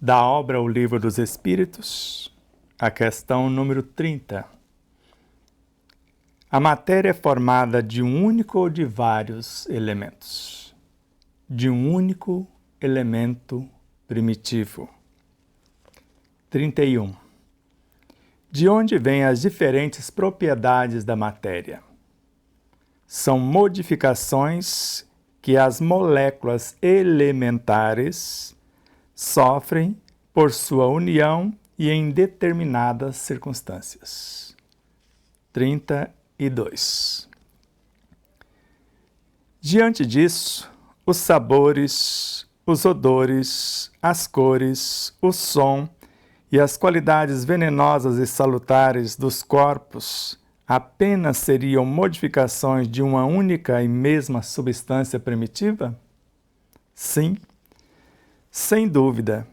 da obra O Livro dos Espíritos, a questão número 30. A matéria é formada de um único ou de vários elementos? De um único elemento primitivo. 31. De onde vêm as diferentes propriedades da matéria? São modificações que as moléculas elementares sofrem por sua união e em determinadas circunstâncias. 32. Diante disso, os sabores, os odores, as cores, o som e as qualidades venenosas e salutares dos corpos apenas seriam modificações de uma única e mesma substância primitiva? Sim, sem dúvida,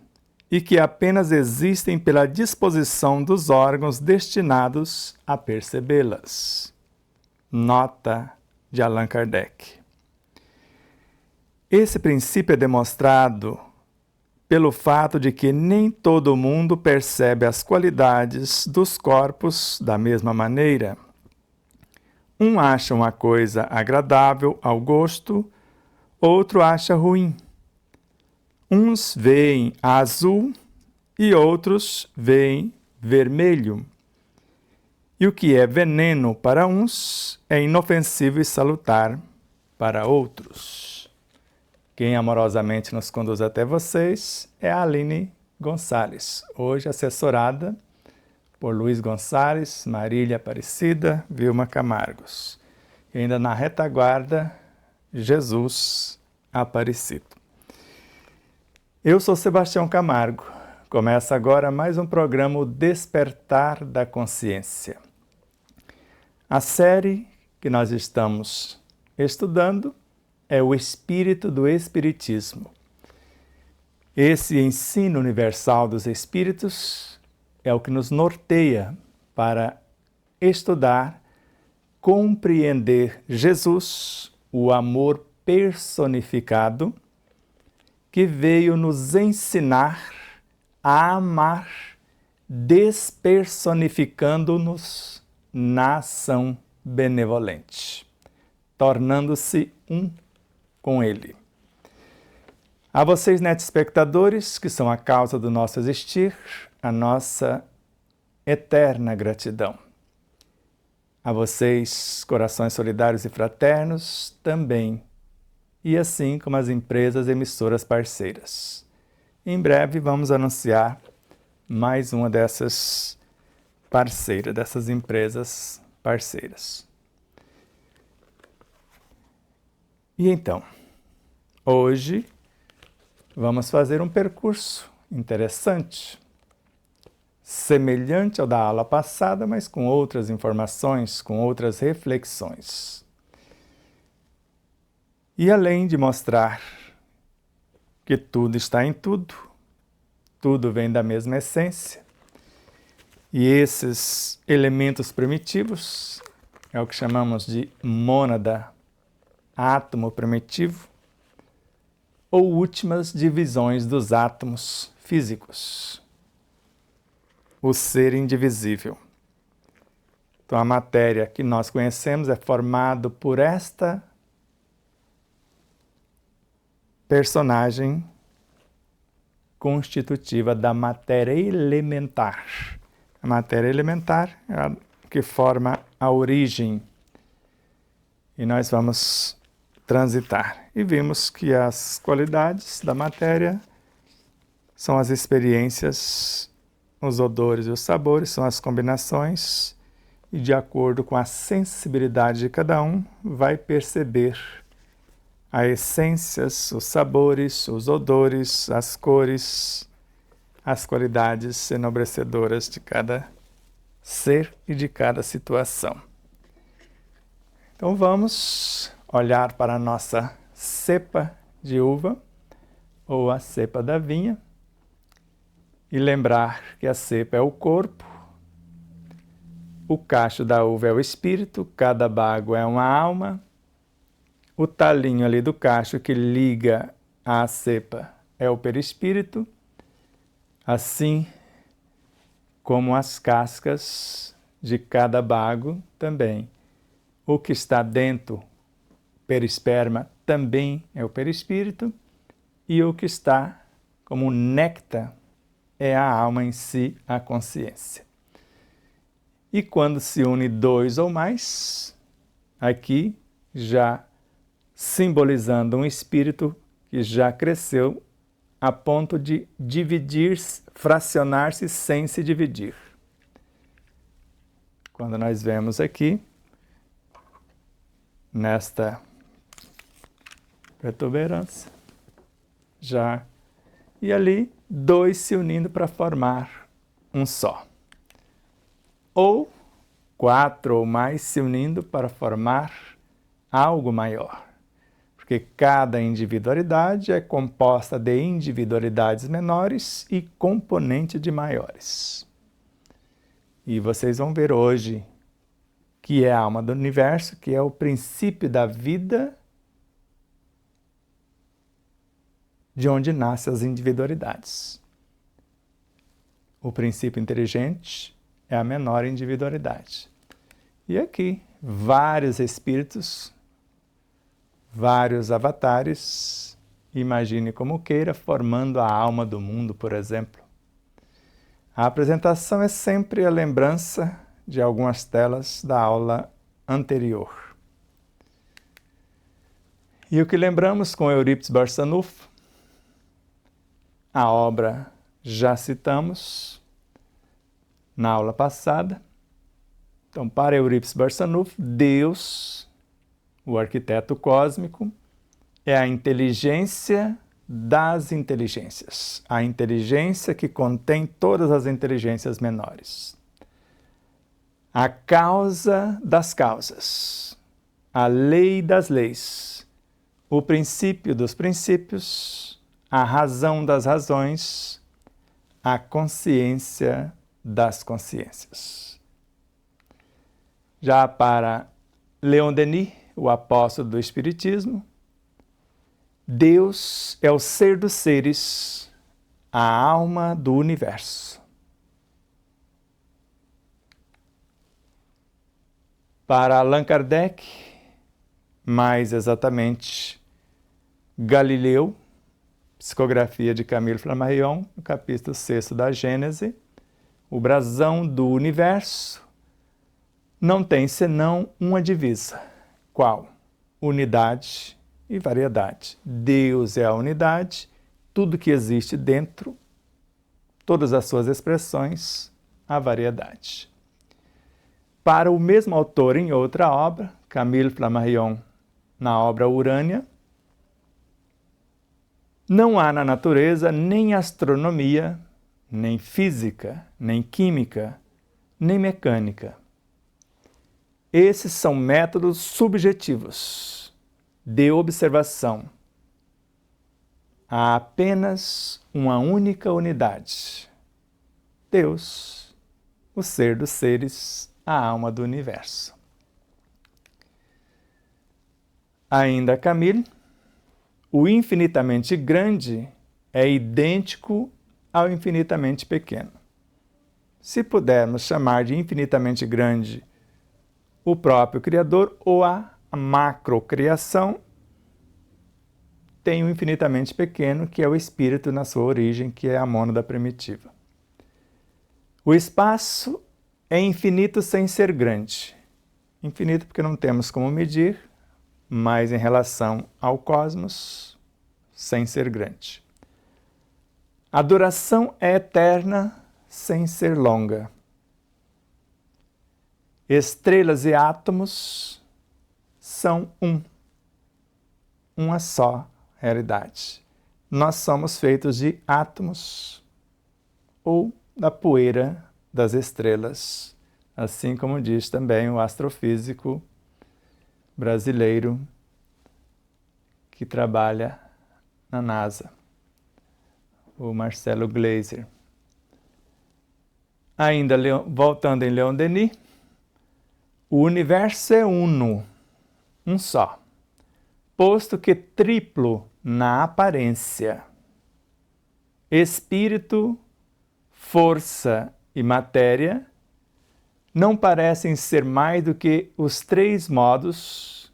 e que apenas existem pela disposição dos órgãos destinados a percebê-las. Nota de Allan Kardec. Esse princípio é demonstrado pelo fato de que nem todo mundo percebe as qualidades dos corpos da mesma maneira. Um acha uma coisa agradável ao gosto, outro acha ruim. Uns veem azul e outros veem vermelho. E o que é veneno para uns é inofensivo e salutar para outros. Quem amorosamente nos conduz até vocês é a Aline Gonçalves, hoje assessorada por Luiz Gonçalves, Marília Aparecida, Vilma Camargos. E ainda na retaguarda, Jesus Aparecido. Eu sou Sebastião Camargo. Começa agora mais um programa O Despertar da Consciência. A série que nós estamos estudando é o Espírito do Espiritismo. Esse ensino universal dos Espíritos é o que nos norteia para estudar, compreender Jesus, o amor personificado, que veio nos ensinar a amar, despersonificando-nos na ação benevolente, tornando-se um com Ele. A vocês, netespectadores, que são a causa do nosso existir, a nossa eterna gratidão. A vocês, corações solidários e fraternos, também. E assim como as empresas emissoras parceiras. Em breve vamos anunciar mais uma dessas parceiras, dessas empresas parceiras. E então, hoje vamos fazer um percurso interessante, semelhante ao da aula passada, mas com outras informações, com outras reflexões. E além de mostrar que tudo está em tudo, tudo vem da mesma essência, e esses elementos primitivos é o que chamamos de mônada, átomo primitivo, ou últimas divisões dos átomos físicos, o ser indivisível. Então a matéria que nós conhecemos é formada por esta personagem constitutiva da matéria elementar. A matéria elementar é a que forma a origem. E nós vamos transitar. E vimos que as qualidades da matéria são as experiências, os odores e os sabores, são as combinações, e de acordo com a sensibilidade de cada um, vai perceber as essências, os sabores, os odores, as cores, as qualidades enobrecedoras de cada ser e de cada situação. Então vamos olhar para a nossa cepa de uva, ou a cepa da vinha, e lembrar que a cepa é o corpo, o cacho da uva é o espírito, cada bago é uma alma, o talinho ali do cacho que liga à cepa é o perispírito, Assim como as cascas de cada bago também. O que está dentro, perisperma, também é o perispírito, e o que está como néctar é a alma em si, a consciência. E quando se une dois ou mais, aqui já simbolizando um espírito que já cresceu a ponto de dividir, fracionar-se sem se dividir. Quando nós vemos aqui, nesta protuberância, já, e ali, dois se unindo para formar um só. Ou 4 ou mais se unindo para formar algo maior. Porque cada individualidade é composta de individualidades menores e componente de maiores. E vocês vão ver hoje que é a alma do universo, que é o princípio da vida, de onde nascem as individualidades. O princípio inteligente é a menor individualidade. E aqui, vários espíritos, vários avatares, imagine como queira, formando a alma do mundo, por exemplo. A apresentação é sempre a lembrança de algumas telas da aula anterior. E o que lembramos com Eurípides Barçanufo? A obra já citamos na aula passada. Então, para Eurípides Barçanufo, Deus, o arquiteto cósmico, é a inteligência das inteligências, a inteligência que contém todas as inteligências menores. A causa das causas, a lei das leis, o princípio dos princípios, a razão das razões, a consciência das consciências. Já para Leon Denis, o apóstolo do Espiritismo, Deus é o ser dos seres, a alma do universo. Para Allan Kardec, mais exatamente, Galileu, psicografia de Camille Flammarion, no capítulo 6 da Gênese, o brasão do universo não tem senão uma divisa. Qual? Unidade e variedade. Deus é a unidade, tudo que existe dentro, todas as suas expressões, a variedade. Para o mesmo autor em outra obra, Camille Flammarion, na obra Urânia, não há na natureza nem astronomia, nem física, nem química, nem mecânica. Esses são métodos subjetivos de observação. Há apenas uma única unidade. Deus, o ser dos seres, a alma do universo. Ainda Camille, o infinitamente grande é idêntico ao infinitamente pequeno. Se pudermos chamar de infinitamente grande o próprio Criador ou a macrocriação, tem o infinitamente pequeno, que é o espírito na sua origem, que é a mônada primitiva. O espaço é infinito sem ser grande. Infinito porque não temos como medir, mas em relação ao cosmos, sem ser grande. A duração é eterna sem ser longa. Estrelas e átomos são uma só realidade. Nós somos feitos de átomos ou da poeira das estrelas, assim como diz também o astrofísico brasileiro que trabalha na NASA, o Marcelo Gleiser. Ainda voltando em Leon Denis, o universo é uno, um só, posto que triplo na aparência. Espírito força e matéria não parecem ser mais do que os três modos,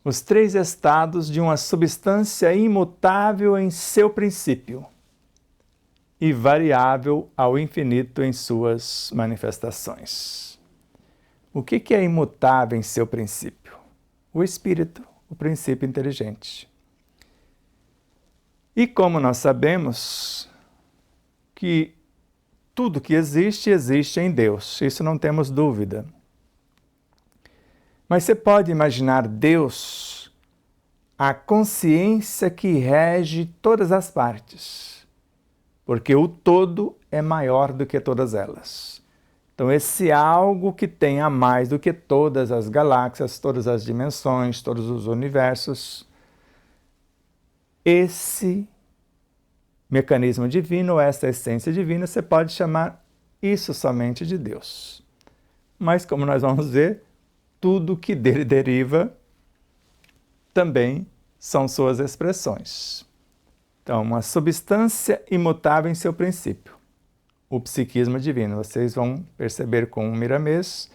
os três estados de uma substância imutável em seu princípio e variável ao infinito em suas manifestações. O que é imutável em seu princípio? O espírito, o princípio inteligente. E como nós sabemos que tudo que existe, existe em Deus, isso não temos dúvida. Mas você pode imaginar Deus, a consciência que rege todas as partes, porque o todo é maior do que todas elas. Então, esse algo que tem a mais do que todas as galáxias, todas as dimensões, todos os universos, esse mecanismo divino, essa essência divina, você pode chamar isso somente de Deus. Mas, como nós vamos ver, tudo que dele deriva também são suas expressões. Então, uma substância imutável em seu princípio. O psiquismo divino. Vocês vão perceber com o Miramês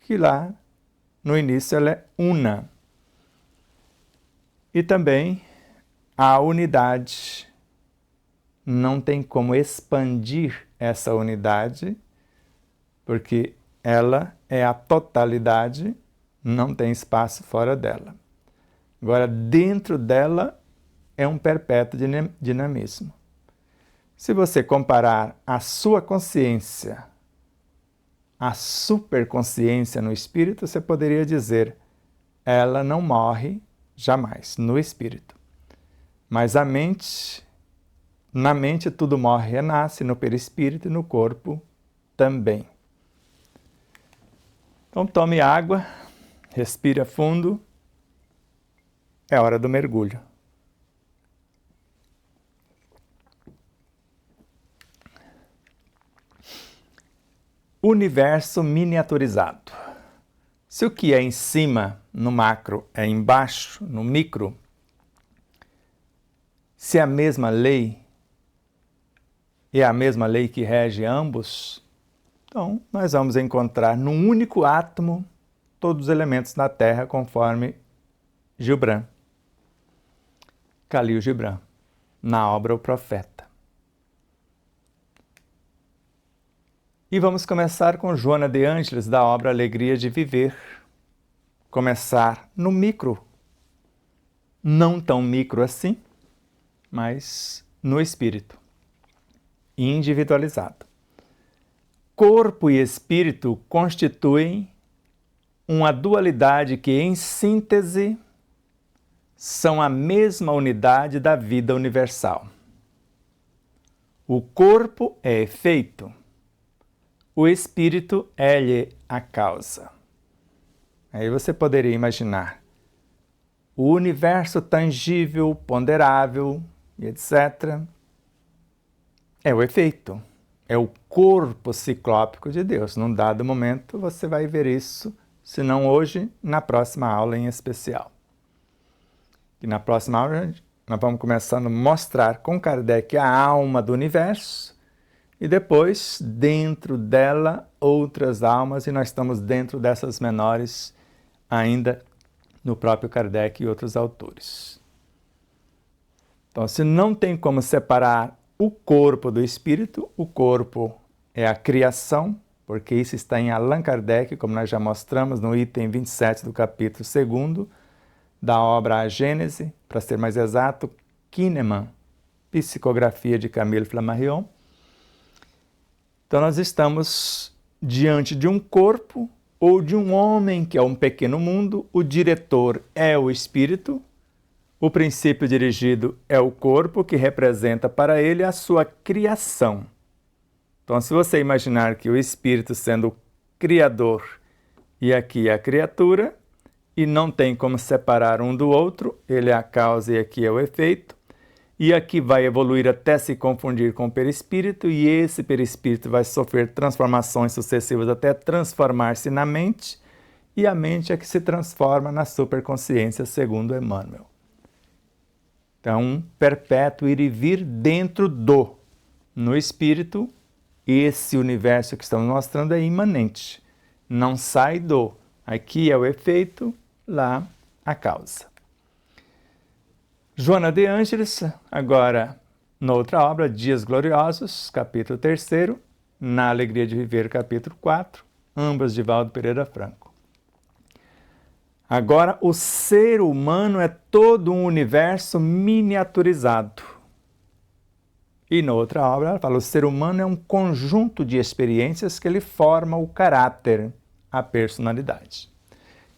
que lá, no início, ela é una. E também a unidade. Não tem como expandir essa unidade, porque ela é a totalidade, não tem espaço fora dela. Agora, dentro dela é um perpétuo dinamismo. Se você comparar a sua consciência, a superconsciência no espírito, você poderia dizer, ela não morre jamais no espírito. Mas a mente, na mente tudo morre e renasce, no perispírito e no corpo também. Então tome água, respire fundo, é hora do mergulho. Universo miniaturizado. Se o que é em cima, no macro, é embaixo, no micro, se é a mesma lei, é a mesma lei que rege ambos, então nós vamos encontrar num único átomo todos os elementos da Terra, conforme Gibran, Khalil Gibran, na obra O Profeta. E vamos começar com Joana de Ângeles, da obra Alegria de Viver. Começar no micro, não tão micro assim, mas no espírito, individualizado. Corpo e espírito constituem uma dualidade que, em síntese, são a mesma unidade da vida universal. O corpo é efeito, o espírito é-lhe a causa. Aí você poderia imaginar o universo tangível, ponderável, etc. É o efeito, é o corpo ciclópico de Deus. Num dado momento você vai ver isso, se não hoje, na próxima aula em especial. E na próxima aula nós vamos começando a mostrar com Kardec a alma do universo e depois, dentro dela, outras almas, e nós estamos dentro dessas menores ainda no próprio Kardec e outros autores. Então, se não tem como separar o corpo do espírito, o corpo é a criação, porque isso está em Allan Kardec, como nós já mostramos no item 27 do capítulo 2º da obra A Gênese, para ser mais exato, Kahneman, psicografia de Camille Flammarion. Então nós estamos diante de um corpo ou de um homem que é um pequeno mundo, o diretor é o espírito, o princípio dirigido é o corpo, que representa para ele a sua criação. Então, se você imaginar que o espírito sendo o criador e aqui é a criatura, e não tem como separar um do outro, ele é a causa e aqui é o efeito, e aqui vai evoluir até se confundir com o perispírito, e esse perispírito vai sofrer transformações sucessivas até transformar-se na mente, e a mente é que se transforma na superconsciência, segundo Emmanuel. Então, perpétuo ir e vir dentro do. No espírito, esse universo que estamos mostrando é imanente. Não sai do. Aqui é o efeito, lá a causa. Joana de Ângeles, agora, noutra obra, Dias Gloriosos, capítulo 3º, Na Alegria de Viver, capítulo 4, ambas de Valdo Pereira Franco. Agora, o ser humano é todo um universo miniaturizado. E noutra obra, ela fala, o ser humano é um conjunto de experiências que ele forma o caráter, a personalidade.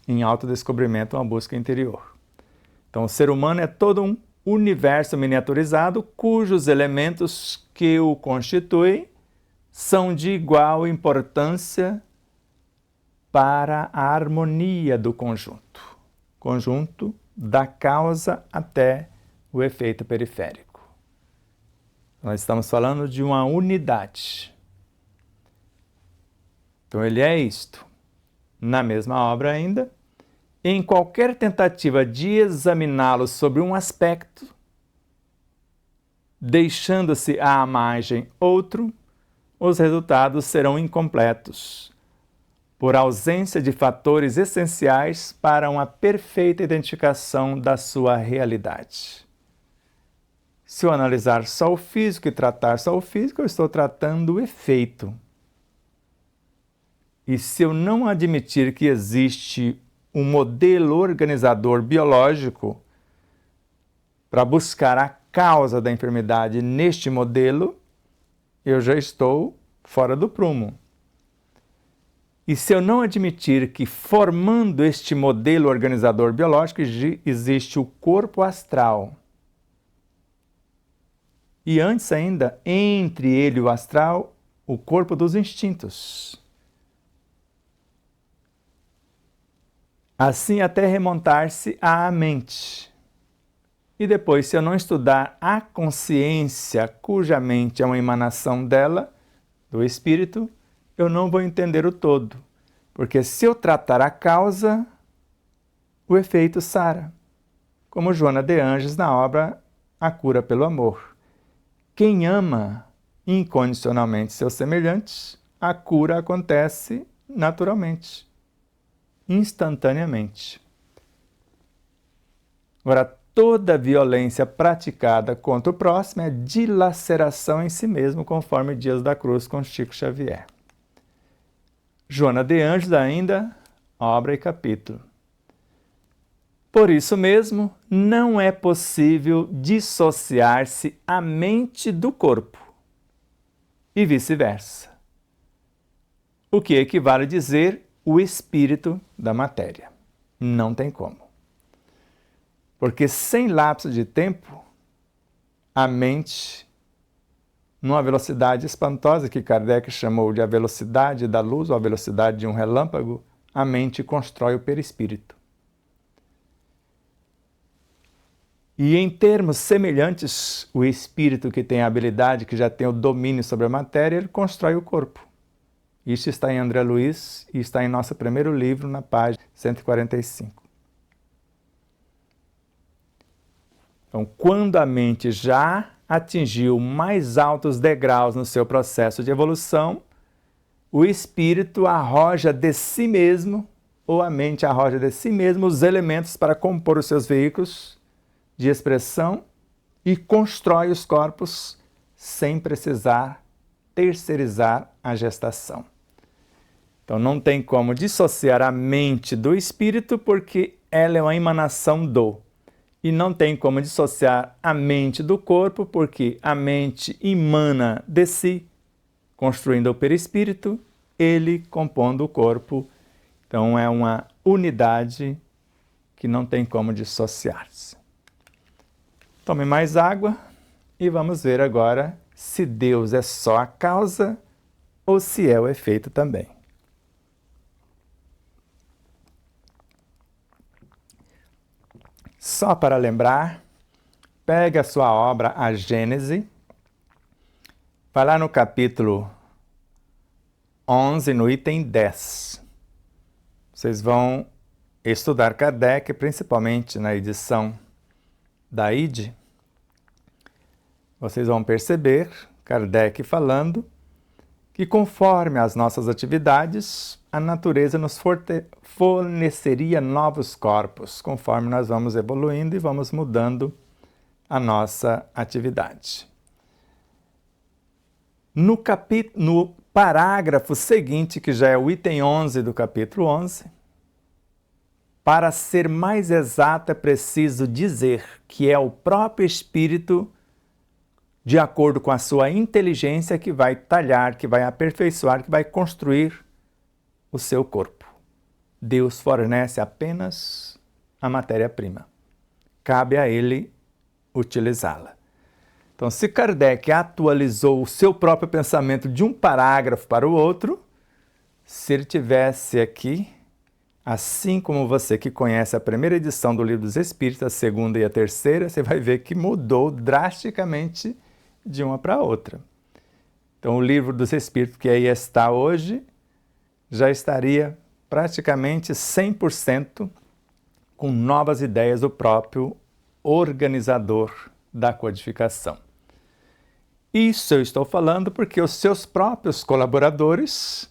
Em autodescobrimento, uma busca interior. Então, o ser humano é todo um universo miniaturizado cujos elementos que o constituem são de igual importância para a harmonia do conjunto da causa até o efeito periférico. Nós estamos falando de uma unidade. Então, ele é isto. Na mesma obra ainda, em qualquer tentativa de examiná-lo sobre um aspecto, deixando-se à margem outro, os resultados serão incompletos, por ausência de fatores essenciais para uma perfeita identificação da sua realidade. Se eu analisar só o físico e tratar só o físico, eu estou tratando o efeito. E se eu não admitir que existe um modelo organizador biológico para buscar a causa da enfermidade neste modelo, eu já estou fora do prumo. E se eu não admitir que, formando este modelo organizador biológico, existe o corpo astral, e antes ainda, entre ele e o astral, o corpo dos instintos. Assim até remontar-se à mente. E depois, se eu não estudar a consciência, cuja mente é uma emanação dela, do espírito, eu não vou entender o todo. Porque se eu tratar a causa, o efeito sara. Como Joana de Ângeles na obra A Cura pelo Amor. Quem ama incondicionalmente seus semelhantes, a cura acontece naturalmente, instantaneamente. Agora, toda violência praticada contra o próximo é dilaceração em si mesmo, conforme Dias da Cruz com Chico Xavier. Joana de Ângeles ainda, obra e capítulo. Por isso mesmo, não é possível dissociar-se a mente do corpo e vice-versa, o que equivale a dizer o espírito da matéria. Não tem como. Porque sem lapso de tempo, a mente, numa velocidade espantosa que Kardec chamou de a velocidade da luz ou a velocidade de um relâmpago, a mente constrói o perispírito. E em termos semelhantes, o espírito que tem a habilidade, que já tem o domínio sobre a matéria, ele constrói o corpo. Isso está em André Luiz e está em nosso primeiro livro, na página 145. Então, quando a mente já atingiu mais altos degraus no seu processo de evolução, o espírito arroja de si mesmo, ou a mente arroja de si mesmo, os elementos para compor os seus veículos de expressão e constrói os corpos sem precisar terceirizar a gestação. Então não tem como dissociar a mente do espírito porque ela é uma emanação do. E não tem como dissociar a mente do corpo porque a mente emana de si, construindo o perispírito, ele compondo o corpo. Então é uma unidade que não tem como dissociar-se. Tome mais água e vamos ver agora se Deus é só a causa ou se é o efeito também. Só para lembrar, pegue a sua obra, a Gênese, vai lá no capítulo 11, no item 10. Vocês vão estudar Kardec, principalmente na edição da ID. Vocês vão perceber Kardec falando que conforme as nossas atividades, a natureza nos forneceria novos corpos, conforme nós vamos evoluindo e vamos mudando a nossa atividade. No parágrafo seguinte, que já é o item 11 do capítulo 11, para ser mais exato é preciso dizer que é o próprio Espírito, de acordo com a sua inteligência, que vai talhar, que vai aperfeiçoar, que vai construir o seu corpo. Deus fornece apenas a matéria-prima. Cabe a ele utilizá-la. Então, se Kardec atualizou o seu próprio pensamento de um parágrafo para o outro, se ele tivesse aqui, assim como você que conhece a primeira edição do Livro dos Espíritos, a segunda e a terceira, você vai ver que mudou drasticamente de uma para outra. Então, o Livro dos Espíritos, que aí está hoje, já estaria praticamente 100% com novas ideias do próprio organizador da codificação. Isso eu estou falando porque os seus próprios colaboradores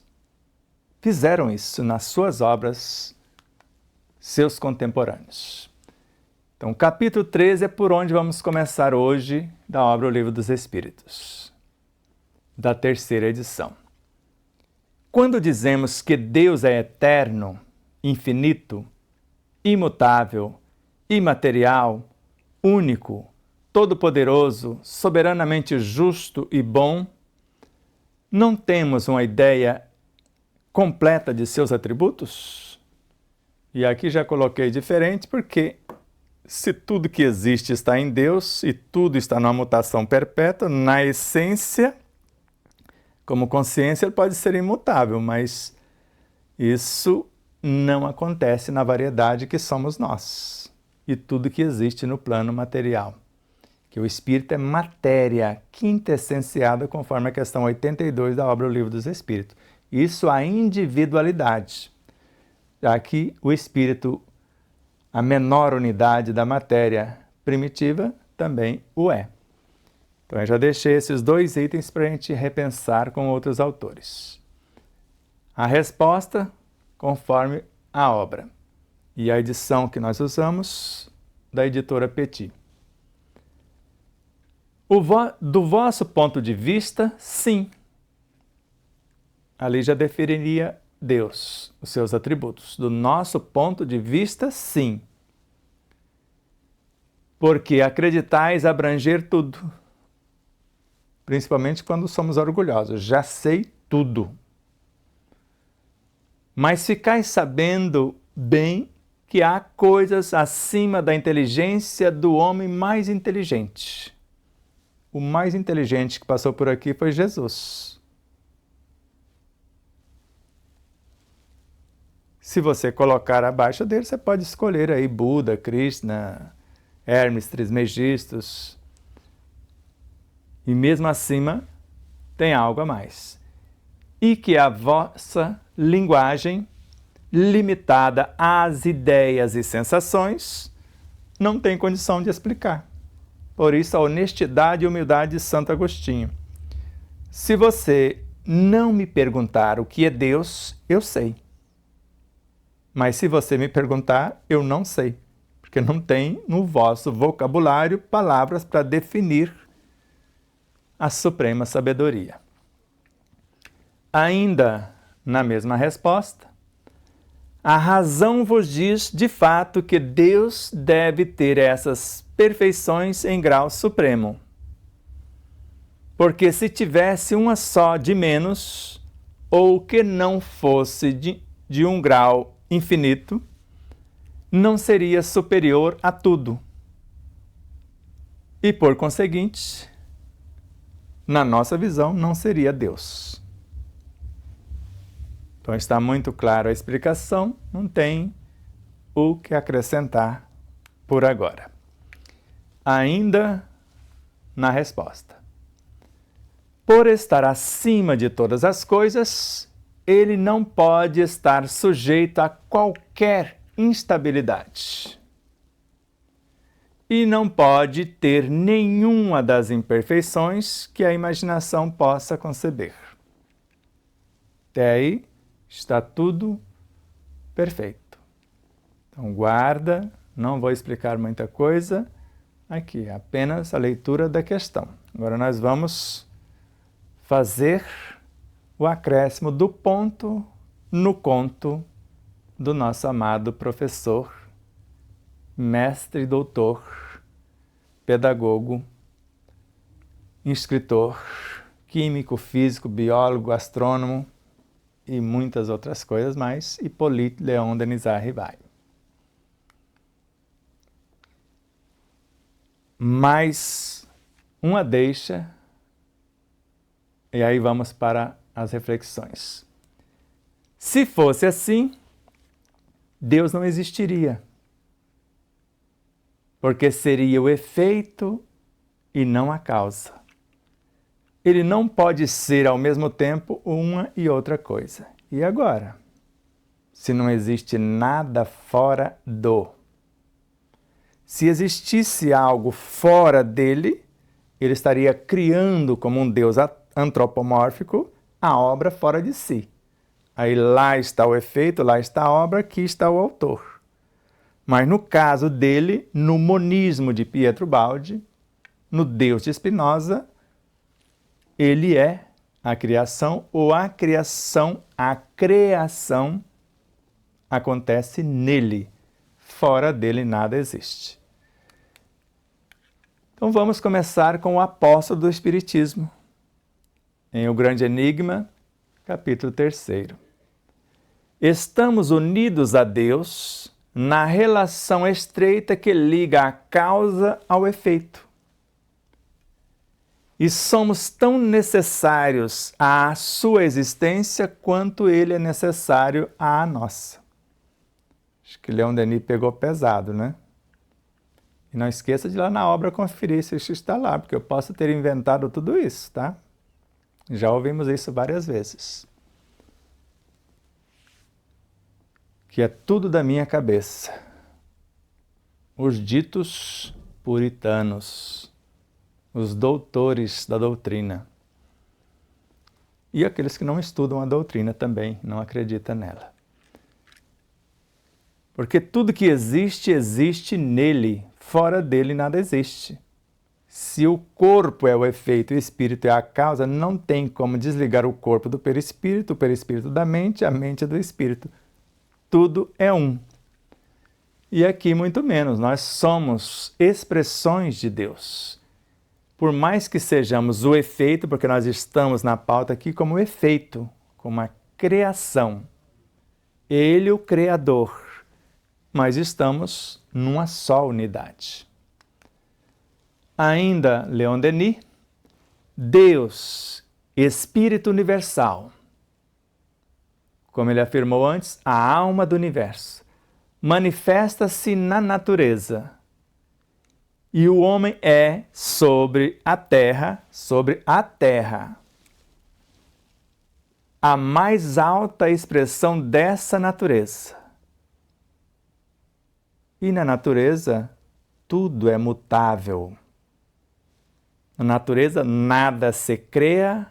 fizeram isso nas suas obras, seus contemporâneos. Então, o capítulo 13 é por onde vamos começar hoje da obra O Livro dos Espíritos, da terceira edição. Quando dizemos que Deus é eterno, infinito, imutável, imaterial, único, todo-poderoso, soberanamente justo e bom, não temos uma ideia completa de seus atributos? E aqui já coloquei diferente porque se tudo que existe está em Deus e tudo está numa mutação perpétua, na essência, como consciência, ele pode ser imutável, mas isso não acontece na variedade que somos nós e tudo que existe no plano material. Que o espírito é matéria quintessenciada, conforme a questão 82 da obra O Livro dos Espíritos. Isso a individualidade, já que o espírito, a menor unidade da matéria primitiva, também o é. Então eu já deixei esses dois itens para a gente repensar com outros autores. A resposta, conforme a obra. E a edição que nós usamos, da editora Petit. Do vosso ponto de vista, sim. Ali já definiria Deus, os seus atributos. Do nosso ponto de vista, sim. Porque acreditais abranger tudo. Principalmente quando somos orgulhosos. Já sei tudo. Mas ficais sabendo bem que há coisas acima da inteligência do homem mais inteligente. O mais inteligente que passou por aqui foi Jesus. Se você colocar abaixo dele, você pode escolher aí Buda, Krishna, Hermes Trismegistus. E mesmo acima tem algo a mais. E que a vossa linguagem, limitada às ideias e sensações, não tem condição de explicar. Por isso a honestidade e humildade de Santo Agostinho. Se você não me perguntar o que é Deus, eu sei. Mas se você me perguntar, eu não sei. Porque não tem no vosso vocabulário palavras para definir a suprema sabedoria. Ainda na mesma resposta, a razão vos diz de fato que Deus deve ter essas perfeições em grau supremo. Porque se tivesse uma só de menos, ou que não fosse de um grau infinito, não seria superior a tudo. E por conseguinte, na nossa visão, não seria Deus. Então está muito claro a explicação, não tem o que acrescentar por agora. Ainda na resposta. Por estar acima de todas as coisas, ele não pode estar sujeito a qualquer instabilidade. E não pode ter nenhuma das imperfeições que a imaginação possa conceber. Até aí está tudo perfeito. Então guarda, não vou explicar muita coisa aqui, apenas a leitura da questão. Agora nós vamos fazer o acréscimo do ponto no conto do nosso amado professor, mestre, doutor, pedagogo, escritor, químico, físico, biólogo, astrônomo e muitas outras coisas mais, Hippolyte Léon Denisard Rivail. Mais uma deixa, e aí vamos para as reflexões. Se fosse assim, Deus não existiria, porque seria o efeito e não a causa. Ele não pode ser ao mesmo tempo uma e outra coisa. E agora? Se não existe nada fora do. Se existisse algo fora dele, ele estaria criando como um Deus antropomórfico a obra fora de si. Aí lá está o efeito, lá está a obra, aqui está o autor. Mas no caso dele, no monismo de Pietro Baldi, no Deus de Spinoza, ele é a criação, ou a criação acontece nele. Fora dele nada existe. Então vamos começar com o apóstolo do Espiritismo, em O Grande Enigma, capítulo 3. Estamos unidos a Deus na relação estreita que liga a causa ao efeito. E somos tão necessários à sua existência quanto ele é necessário à nossa. Acho que Leon Denis pegou pesado, né? E não esqueça de ir lá na obra conferir se isso está lá, porque eu posso ter inventado tudo isso, tá? Já ouvimos isso várias vezes. Que é tudo da minha cabeça. Os ditos puritanos, os doutores da doutrina. E aqueles que não estudam a doutrina também, não acreditam nela. Porque tudo que existe, existe nele. Fora dele nada existe. Se o corpo é o efeito e o espírito é a causa, não tem como desligar o corpo do perispírito, o perispírito da mente, a mente do espírito. Tudo é um. E aqui muito menos, nós somos expressões de Deus. Por mais que sejamos o efeito, porque nós estamos na pauta aqui como efeito, como a criação. Ele, o Criador. Mas estamos numa só unidade. Ainda Leon Denis, Deus, Espírito Universal, como ele afirmou antes, a alma do universo, manifesta-se na natureza. E o homem é sobre a terra, a mais alta expressão dessa natureza. E na natureza, tudo é mutável. Na natureza, nada se cria,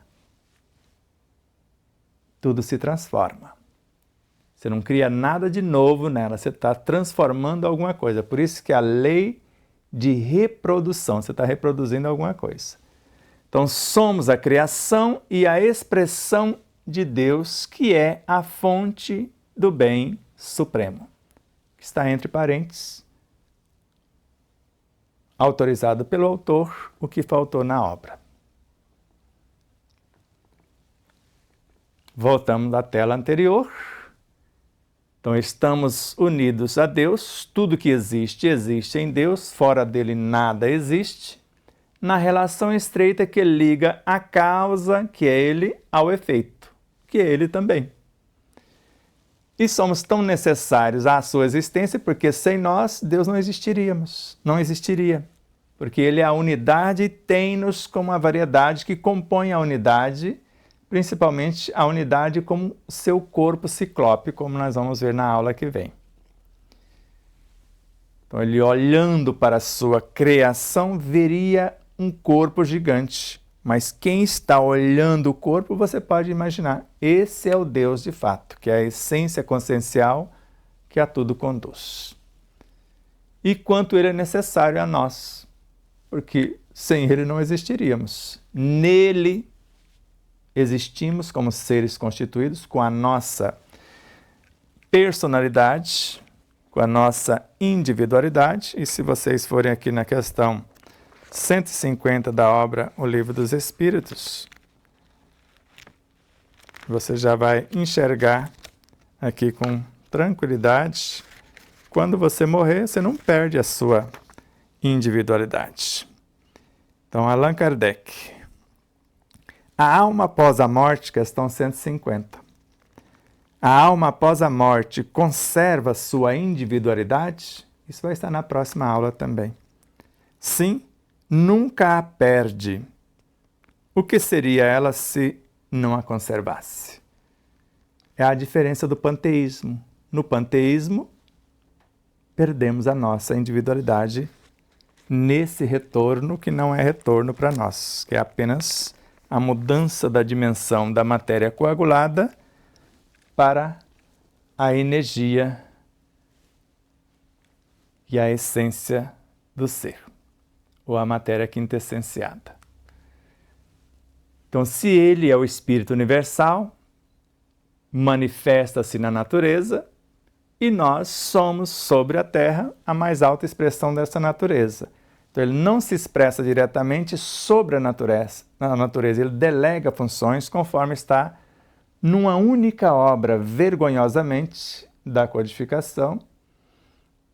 tudo se transforma. Você não cria nada de novo nela, você está transformando alguma coisa. Por isso que a lei de reprodução, você está reproduzindo alguma coisa. Então, somos a criação e a expressão de Deus, que é a fonte do bem supremo. Que está entre parênteses, autorizado pelo autor, o que faltou na obra. Voltamos à tela anterior. Então, estamos unidos a Deus, tudo que existe, existe em Deus, fora dele nada existe, na relação estreita que liga a causa, que é ele, ao efeito, que é ele também. E somos tão necessários à sua existência, porque sem nós, Deus não existiria. Porque ele é a unidade e tem-nos como a variedade que compõe a unidade, principalmente a unidade como seu corpo ciclope, como nós vamos ver na aula que vem. Então, ele olhando para a sua criação, veria um corpo gigante, Mas quem está olhando o corpo, você pode imaginar, esse é o Deus de fato, que é a essência consciencial que a tudo conduz. E quanto ele é necessário a nós, porque sem ele não existiríamos. Nele existimos como seres constituídos com a nossa personalidade, com a nossa individualidade. E se vocês forem aqui na questão 150 da obra O Livro dos Espíritos, você já vai enxergar aqui com tranquilidade. Quando você morrer, você não perde a sua individualidade. Então, Allan Kardec. A alma após a morte, questão 150. A alma após a morte conserva sua individualidade? Isso vai estar na próxima aula também. Sim, nunca a perde. O que seria ela se não a conservasse? É a diferença do panteísmo. No panteísmo, perdemos a nossa individualidade nesse retorno que não é retorno para nós, que é apenas a mudança da dimensão da matéria coagulada para a energia e a essência do ser, ou a matéria quintessenciada. Então, se ele é o Espírito universal, manifesta-se na natureza, e nós somos, sobre a Terra, a mais alta expressão dessa natureza. Então, ele não se expressa diretamente sobre a natureza, ele delega funções conforme está numa única obra, vergonhosamente, da codificação.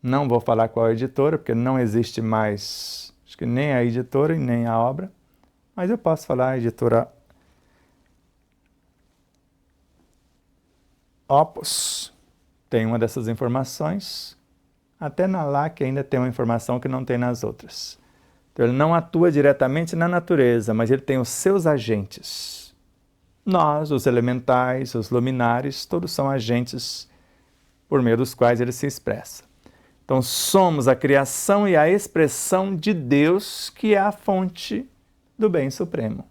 Não vou falar qual editora, porque não existe mais, acho que nem a editora e nem a obra, mas eu posso falar a editora Opus. Tem uma dessas informações, até na LAC ainda tem uma informação que não tem nas outras. Então, ele não atua diretamente na natureza, mas ele tem os seus agentes. Nós, os elementais, os luminares, todos são agentes por meio dos quais ele se expressa. Então, somos a criação e a expressão de Deus, que é a fonte do bem supremo.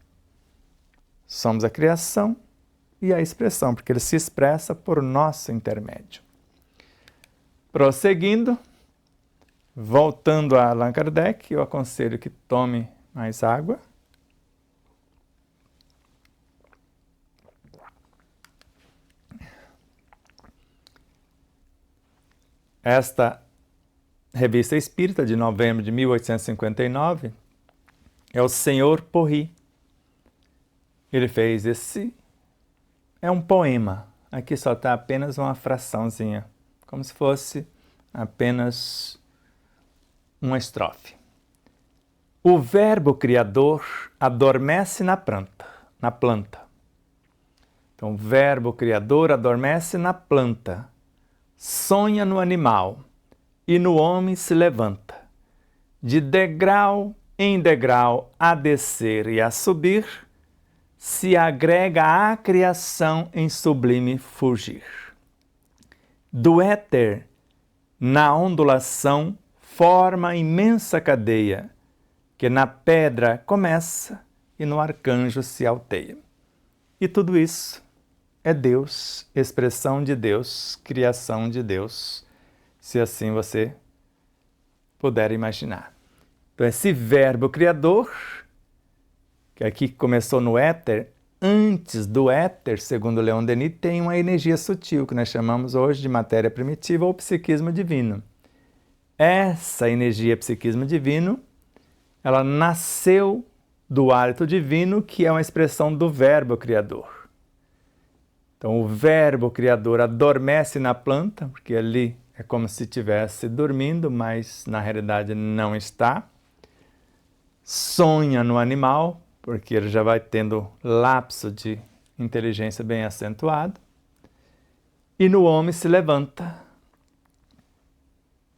Somos a criação e a expressão, porque ele se expressa por nosso intermédio. Prosseguindo, voltando a Allan Kardec, eu aconselho que tome mais água. Esta Revista Espírita de novembro de 1859 é o Senhor Porry. Ele fez esse... É um poema. Aqui só está apenas uma fraçãozinha, como se fosse apenas uma estrofe. O verbo criador adormece na planta. Então, o verbo criador adormece na planta, sonha no animal e no homem se levanta. De degrau em degrau a descer e a subir, se agrega à criação em sublime fugir. Do éter, na ondulação, forma imensa cadeia, que na pedra começa e no arcanjo se alteia. E tudo isso é Deus, expressão de Deus, criação de Deus, se assim você puder imaginar. Então, esse verbo criador, que aqui começou no éter, antes do éter, segundo Leon Denis, tem uma energia sutil, que nós chamamos hoje de matéria primitiva ou psiquismo divino. Essa energia psiquismo divino, ela nasceu do hálito divino, que é uma expressão do verbo criador. Então, o verbo criador adormece na planta, porque ali é como se estivesse dormindo, mas na realidade não está. Sonha no animal, porque ele já vai tendo lapso de inteligência bem acentuado. E no homem se levanta.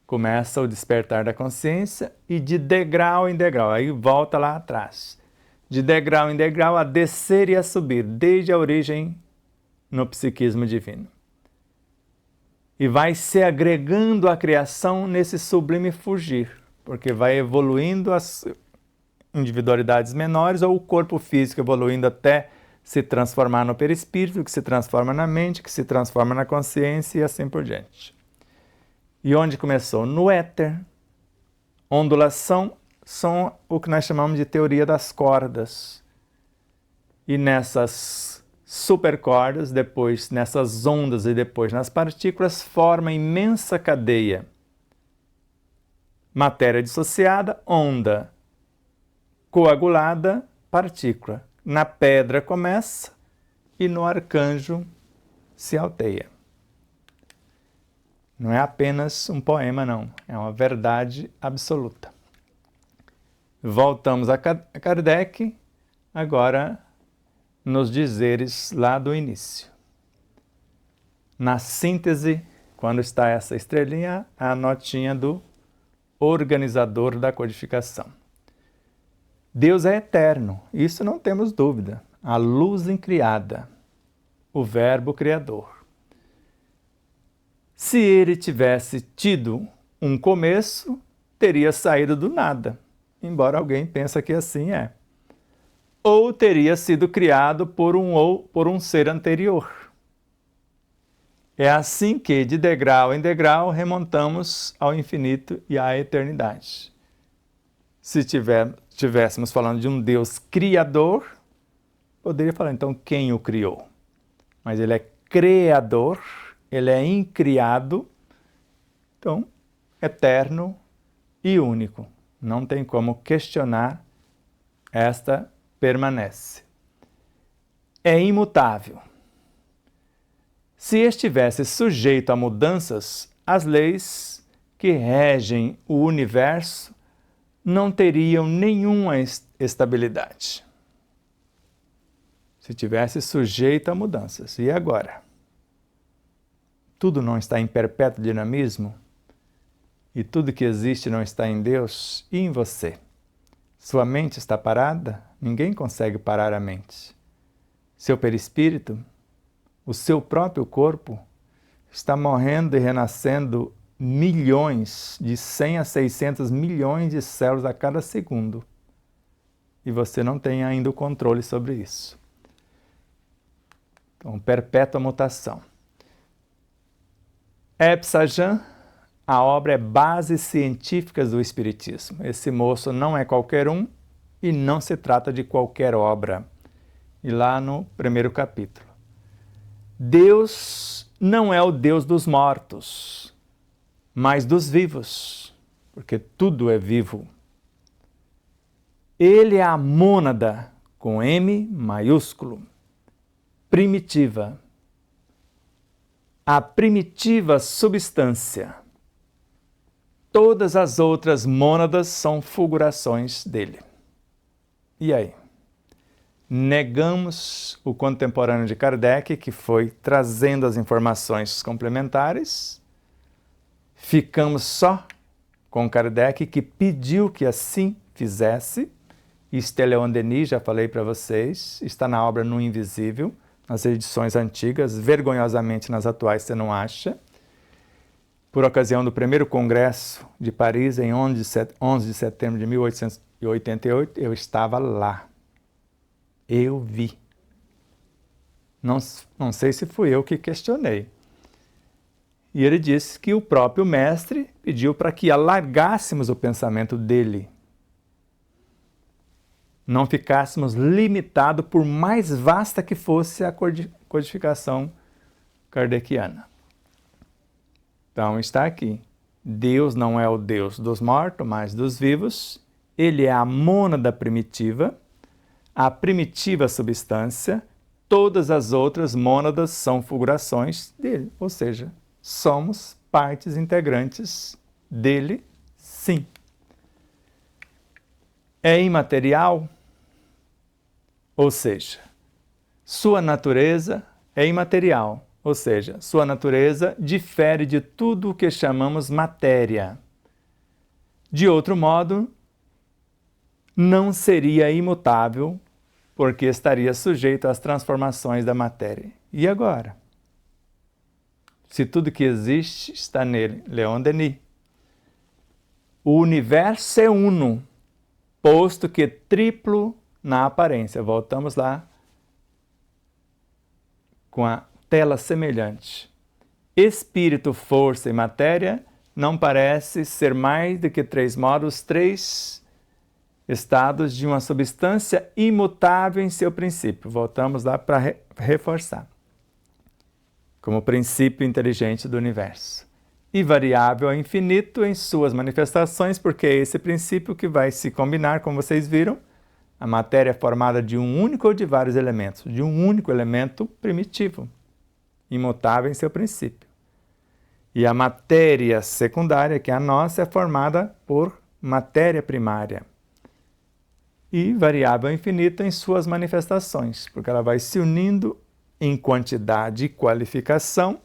Começa o despertar da consciência e de degrau em degrau, aí volta lá atrás. De degrau em degrau a descer e a subir, desde a origem no psiquismo divino. E vai se agregando à criação nesse sublime fugir, porque vai evoluindo individualidades menores, ou o corpo físico evoluindo até se transformar no perispírito, que se transforma na mente, que se transforma na consciência e assim por diante. E onde começou? No éter. Ondulação são o que nós chamamos de teoria das cordas. E nessas supercordas, depois nessas ondas e depois nas partículas, forma imensa cadeia. Matéria dissociada, onda. Coagulada, partícula. Na pedra começa e no arcanjo se alteia. Não é apenas um poema, não. É uma verdade absoluta. Voltamos a Kardec, agora nos dizeres lá do início. Na síntese, quando está essa estrelinha, a notinha do organizador da codificação. Deus é eterno, isso não temos dúvida. A luz incriada, o verbo criador. Se ele tivesse tido um começo, teria saído do nada, embora alguém pense que assim é. Ou teria sido criado por um ser anterior. É assim que, de degrau em degrau, remontamos ao infinito e à eternidade. Se estivéssemos falando de um Deus criador, poderia falar, então, quem o criou? Mas ele é criador, ele é incriado, então, eterno e único. Não tem como questionar, esta permanece. É imutável. Se estivesse sujeito a mudanças, as leis que regem o universo não teriam nenhuma estabilidade. Se tivesse sujeito a mudanças. E agora? Tudo não está em perpétuo dinamismo? E tudo que existe não está em Deus e em você? Sua mente está parada? Ninguém consegue parar a mente. Seu perispírito, o seu próprio corpo, está morrendo e renascendo milhões, de 100 a 600 milhões de células a cada segundo. E você não tem ainda o controle sobre isso. Então, perpétua mutação. Epsajan, a obra é Bases Científicas do Espiritismo. Esse moço não é qualquer um e não se trata de qualquer obra. E lá no primeiro capítulo. Deus não é o Deus dos mortos, mas dos vivos, porque tudo é vivo. Ele é a mônada, com M maiúsculo, primitiva. A primitiva substância. Todas as outras mônadas são fulgurações dele. E aí? Negamos o contemporâneo de Kardec, que foi trazendo as informações complementares. Ficamos só com Kardec, que pediu que assim fizesse. Isto é Leon Denis, já falei para vocês, está na obra No Invisível, nas edições antigas, vergonhosamente nas atuais você não acha. Por ocasião do primeiro congresso de Paris, em 11 de setembro de 1888, eu estava lá. Eu vi. Não sei se fui eu que questionei. E ele disse que o próprio mestre pediu para que alargássemos o pensamento dele. Não ficássemos limitados por mais vasta que fosse a codificação kardeciana. Então está aqui. Deus não é o Deus dos mortos, mas dos vivos. Ele é a mônada primitiva, a primitiva substância. Todas as outras mônadas são fulgurações dele, ou seja, somos partes integrantes dele, sim. É imaterial, ou seja, sua natureza é imaterial, ou seja, sua natureza difere de tudo o que chamamos matéria. De outro modo, não seria imutável, porque estaria sujeito às transformações da matéria. E agora? Se tudo que existe está nele, Leon Denis. O universo é uno, posto que triplo na aparência. Voltamos lá com a tela semelhante. Espírito, força e matéria não parece ser mais do que 3 modos, 3 estados de uma substância imutável em seu princípio. Voltamos lá para reforçar. Como princípio inteligente do universo. E variável ao infinito em suas manifestações, porque é esse princípio que vai se combinar, como vocês viram. A matéria é formada de um único ou de vários elementos, de um único elemento primitivo, imutável em seu princípio. E a matéria secundária, que é a nossa, é formada por matéria primária. E variável ao infinito em suas manifestações, porque ela vai se unindo em quantidade e qualificação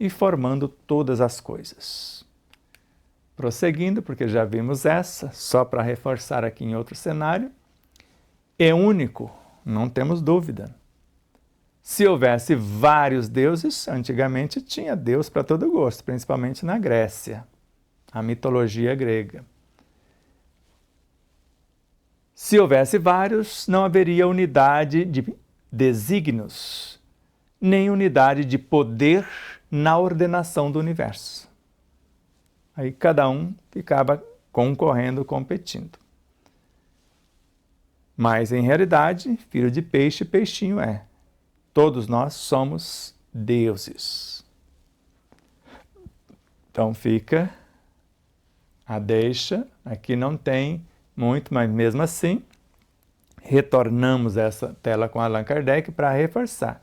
e formando todas as coisas. Prosseguindo, porque já vimos essa, só para reforçar aqui em outro cenário, é único, não temos dúvida. Se houvesse vários deuses, antigamente tinha Deus para todo gosto, principalmente na Grécia, a mitologia grega. Se houvesse vários, não haveria unidade de desígnios, nem unidade de poder na ordenação do universo. Aí cada um ficava concorrendo, competindo. Mas, em realidade, filho de peixe, peixinho é. Todos nós somos deuses. Então fica a deixa. Aqui não tem muito, mas mesmo assim, retornamos essa tela com Allan Kardec para reforçar.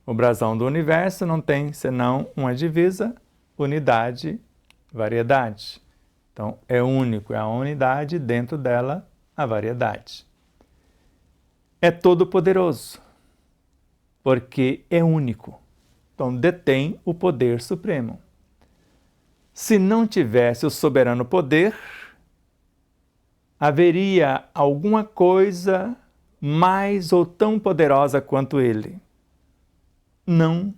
O brasão do universo não tem senão uma divisa, unidade, variedade. Então, é único, é a unidade, dentro dela, a variedade. É todo-poderoso, porque é único. Então, detém o poder supremo. Se não tivesse o soberano poder, haveria alguma coisa mais ou tão poderosa quanto ele. Não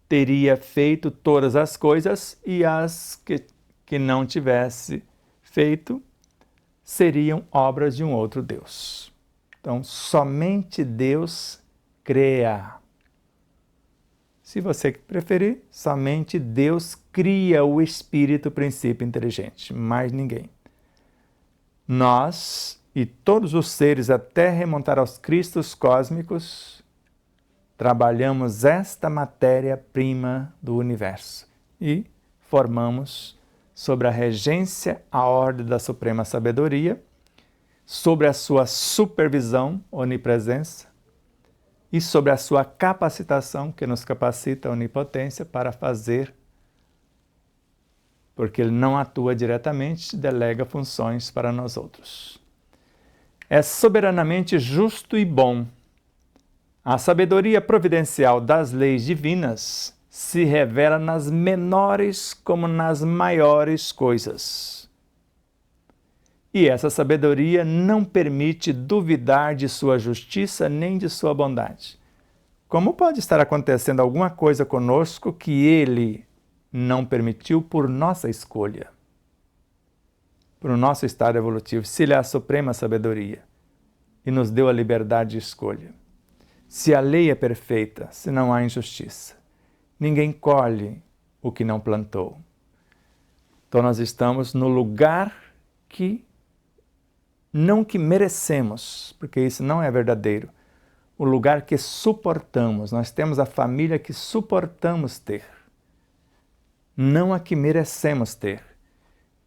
teria feito todas as coisas e as que não tivesse feito seriam obras de um outro Deus. Então, somente Deus cria. Se você preferir, somente Deus cria o espírito, princípio inteligente, mais ninguém. Nós e todos os seres, até remontar aos Cristos cósmicos, trabalhamos esta matéria-prima do universo e formamos, sobre a regência, a ordem da Suprema Sabedoria, sobre a sua supervisão, onipresença, e sobre a sua capacitação, que nos capacita a onipotência para fazer, porque ele não atua diretamente, delega funções para nós outros. É soberanamente justo e bom. A sabedoria providencial das leis divinas se revela nas menores como nas maiores coisas. E essa sabedoria não permite duvidar de sua justiça nem de sua bondade. Como pode estar acontecendo alguma coisa conosco que ele não permitiu por nossa escolha? Por nosso estado evolutivo, se ele é a suprema sabedoria e nos deu a liberdade de escolha. Se a lei é perfeita, se não há injustiça, ninguém colhe o que não plantou. Então nós estamos no lugar que não que merecemos, porque isso não é verdadeiro, o lugar que suportamos. Nós temos a família que suportamos ter, não a que merecemos ter.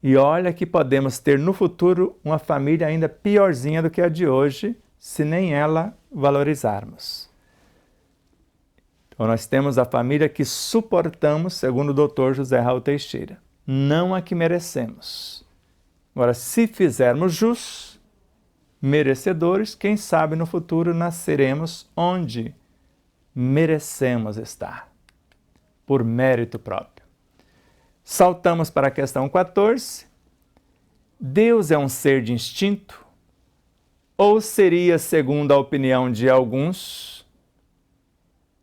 E olha que podemos ter no futuro uma família ainda piorzinha do que a de hoje, se nem ela valorizarmos. Então nós temos a família que suportamos, segundo o Dr. José Raul Teixeira, não a que merecemos. Agora, se fizermos jus, merecedores, quem sabe no futuro nasceremos onde merecemos estar, por mérito próprio. Saltamos para a questão 14. Deus é um ser de instinto? Ou seria, segundo a opinião de alguns,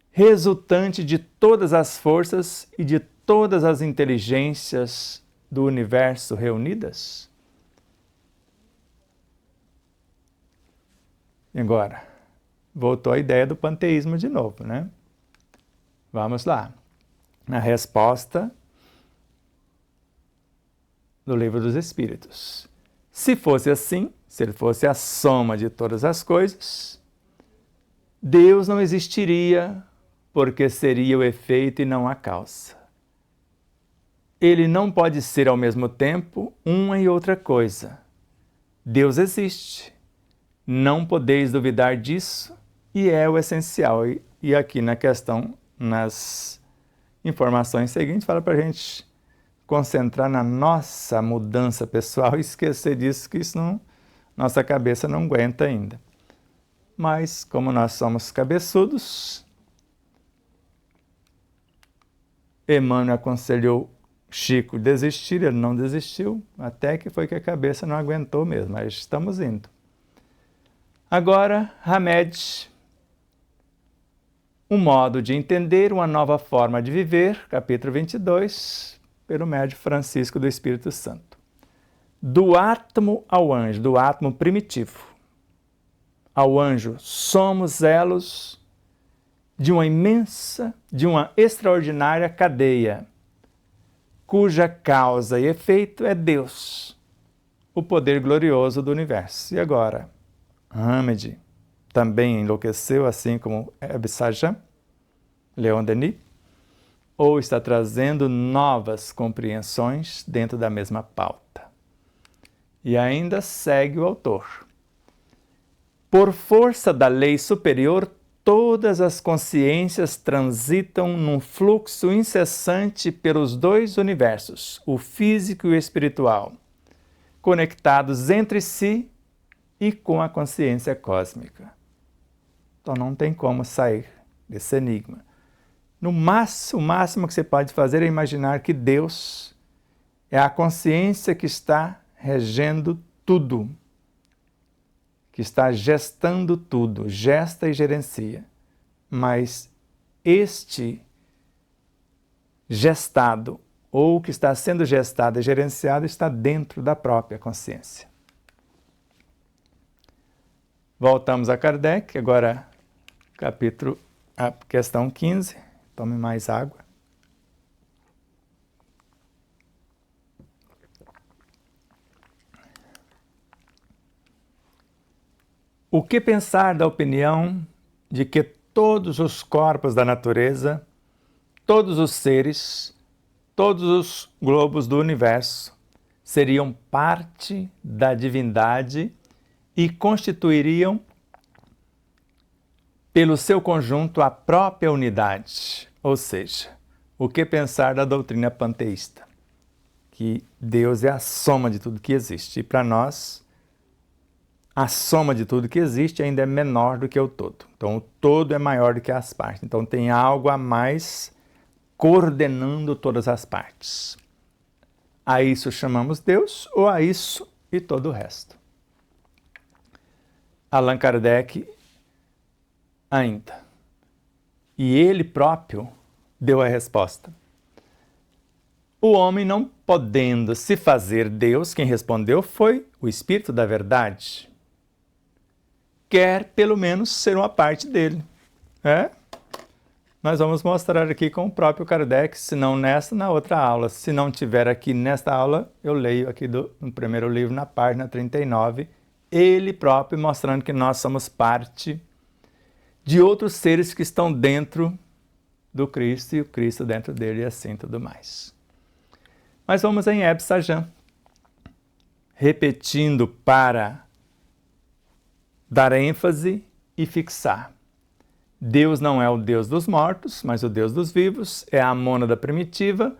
resultante de todas as forças e de todas as inteligências do universo reunidas? Agora, voltou a ideia do panteísmo de novo, né? Vamos lá. A resposta do Livro dos Espíritos. Se fosse assim, se ele fosse a soma de todas as coisas, Deus não existiria, porque seria o efeito e não a causa. Ele não pode ser ao mesmo tempo uma e outra coisa. Deus existe. Não podeis duvidar disso, e é o essencial. E aqui na questão, nas informações seguintes, fala para a gente concentrar na nossa mudança pessoal e esquecer disso, que isso não, nossa cabeça não aguenta ainda. Mas, como nós somos cabeçudos, Emmanuel aconselhou Chico desistir, ele não desistiu, até que foi que a cabeça não aguentou mesmo, mas estamos indo. Agora, Hamed, um modo de entender uma nova forma de viver, capítulo 22, pelo médium Francisco do Espírito Santo. Do átomo ao anjo, do átomo primitivo ao anjo, somos elos de uma imensa, de uma extraordinária cadeia, cuja causa e efeito é Deus, o poder glorioso do universo. E agora, Hamed também enlouqueceu, assim como Ebbe Sajan, Leon Denis, ou está trazendo novas compreensões dentro da mesma pauta. E ainda segue o autor. Por força da lei superior, todas as consciências transitam num fluxo incessante pelos dois universos, o físico e o espiritual, conectados entre si e com a consciência cósmica. Então não tem como sair desse enigma. O máximo que você pode fazer é imaginar que Deus é a consciência que está regendo tudo, que está gestando tudo, gesta e gerencia. Mas este gestado, ou que está sendo gestado e gerenciado, está dentro da própria consciência. Voltamos a Kardec, agora a questão 15. Tome mais água. O que pensar da opinião de que todos os corpos da natureza, todos os seres, todos os globos do universo seriam parte da divindade e constituiriam, pelo seu conjunto, a própria unidade? Ou seja, o que pensar da doutrina panteísta? Que Deus é a soma de tudo que existe. E para nós, a soma de tudo que existe ainda é menor do que o todo. Então, o todo é maior do que as partes. Então, tem algo a mais coordenando todas as partes. A isso chamamos Deus, ou a isso e todo o resto. Allan Kardec ainda. E ele próprio deu a resposta. O homem não podendo se fazer Deus, quem respondeu foi o Espírito da Verdade. Quer, pelo menos, ser uma parte dele. Nós vamos mostrar aqui com o próprio Kardec, se não nesta, na outra aula. Se não tiver aqui nesta aula, eu leio aqui no primeiro livro, na página 39, ele próprio mostrando que nós somos parte de outros seres que estão dentro do Cristo e o Cristo dentro dele e assim tudo mais. Mas vamos em Ebbe Sajan, repetindo para dar ênfase e fixar. Deus não é o Deus dos mortos, mas o Deus dos vivos, é a mônada primitiva,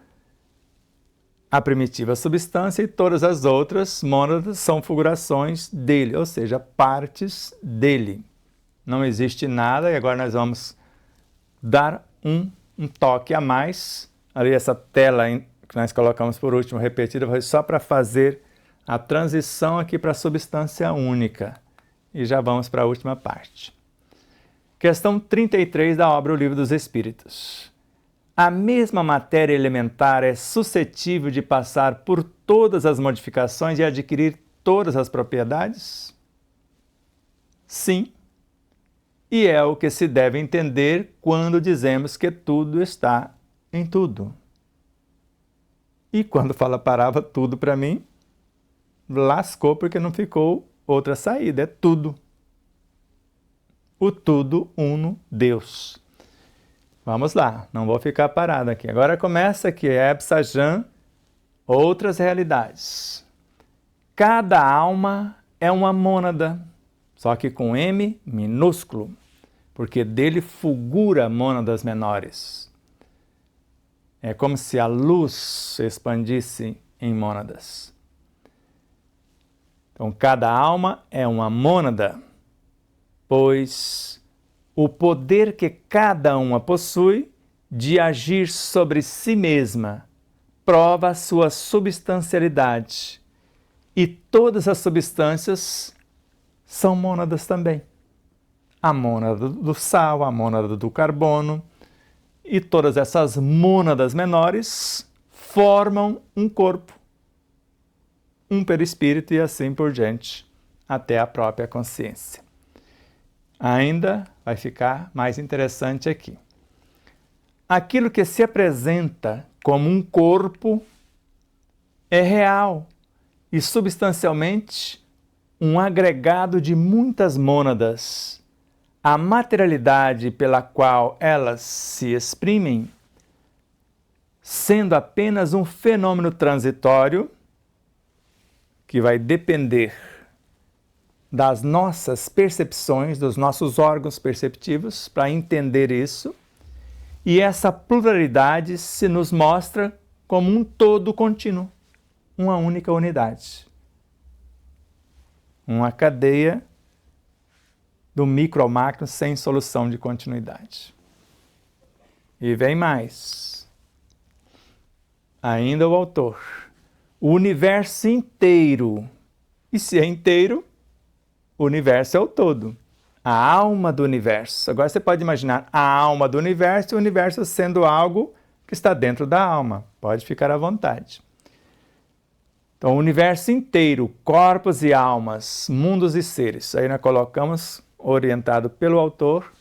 a primitiva substância, e todas as outras mônadas são figurações dele, ou seja, partes dele. Não existe nada, e agora nós vamos dar um toque a mais. Ali essa tela que nós colocamos por último, repetida, foi só para fazer a transição aqui para a substância única. E já vamos para a última parte. Questão 33 da obra O Livro dos Espíritos. A mesma matéria elementar é suscetível de passar por todas as modificações e adquirir todas as propriedades? Sim, e é o que se deve entender quando dizemos que tudo está em tudo. E quando fala a palavra tudo para mim, lascou porque não ficou outra saída, é tudo. O tudo uno Deus. Vamos lá, não vou ficar parado aqui. Agora começa aqui, Ebsajan, outras realidades. Cada alma é uma mônada, só que com M minúsculo, porque dele fulgura mônadas menores. É como se a luz se expandisse em mônadas. Então, cada alma é uma mônada, pois o poder que cada uma possui de agir sobre si mesma prova a sua substancialidade. E todas as substâncias são mônadas também. A mônada do sal, a mônada do carbono, e todas essas mônadas menores formam um corpo, um perispírito e assim por diante, até a própria consciência. Ainda vai ficar mais interessante aqui. Aquilo que se apresenta como um corpo é real e substancialmente um agregado de muitas mônadas. A materialidade pela qual elas se exprimem, sendo apenas um fenômeno transitório, que vai depender das nossas percepções, dos nossos órgãos perceptivos, para entender isso, e essa pluralidade se nos mostra como um todo contínuo, uma única unidade, uma cadeia do micro ao macro sem solução de continuidade. E vem mais. Ainda o autor. O universo inteiro. E se é inteiro, o universo é o todo. A alma do universo. Agora você pode imaginar a alma do universo e o universo sendo algo que está dentro da alma. Pode ficar à vontade. Então, o universo inteiro, corpos e almas, mundos e seres. Aí nós colocamos, orientado pelo autor,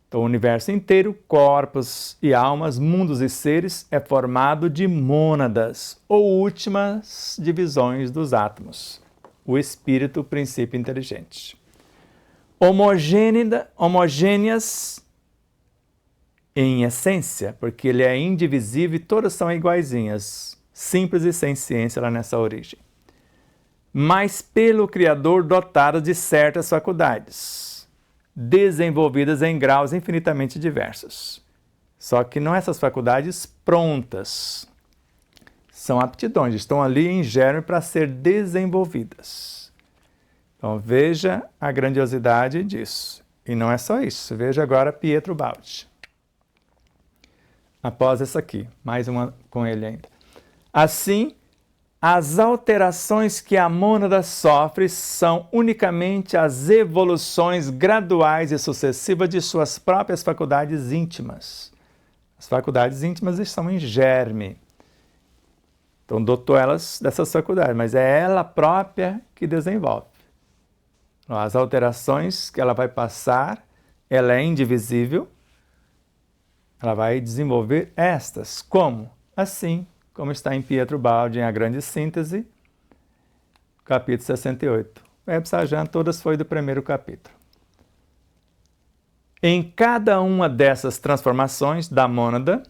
então o universo inteiro, corpos e almas, mundos e seres, é formado de mônadas, ou últimas divisões dos átomos. O espírito, o princípio inteligente. Homogêneas em essência, porque ele é indivisível e todas são iguaizinhas, simples e sem ciência lá nessa origem. Mas pelo Criador dotadas de certas faculdades, desenvolvidas em graus infinitamente diversos. Só que não essas faculdades prontas, são aptidões, estão ali em germe para ser desenvolvidas. Então veja a grandiosidade disso. E não é só isso, veja agora Pietro Baldi. Após essa aqui, mais uma com ele ainda. Assim, as alterações que a mônada sofre são unicamente as evoluções graduais e sucessivas de suas próprias faculdades íntimas. As faculdades íntimas estão em germe. Então, dotou elas dessas faculdades, mas é ela própria que desenvolve. As alterações que ela vai passar, ela é indivisível, ela vai desenvolver estas. Como? Assim, como está em Pietro Baldi, em A Grande Síntese, capítulo 68. O Ebsajan, todas foi do primeiro capítulo. Em cada uma dessas transformações da mônada,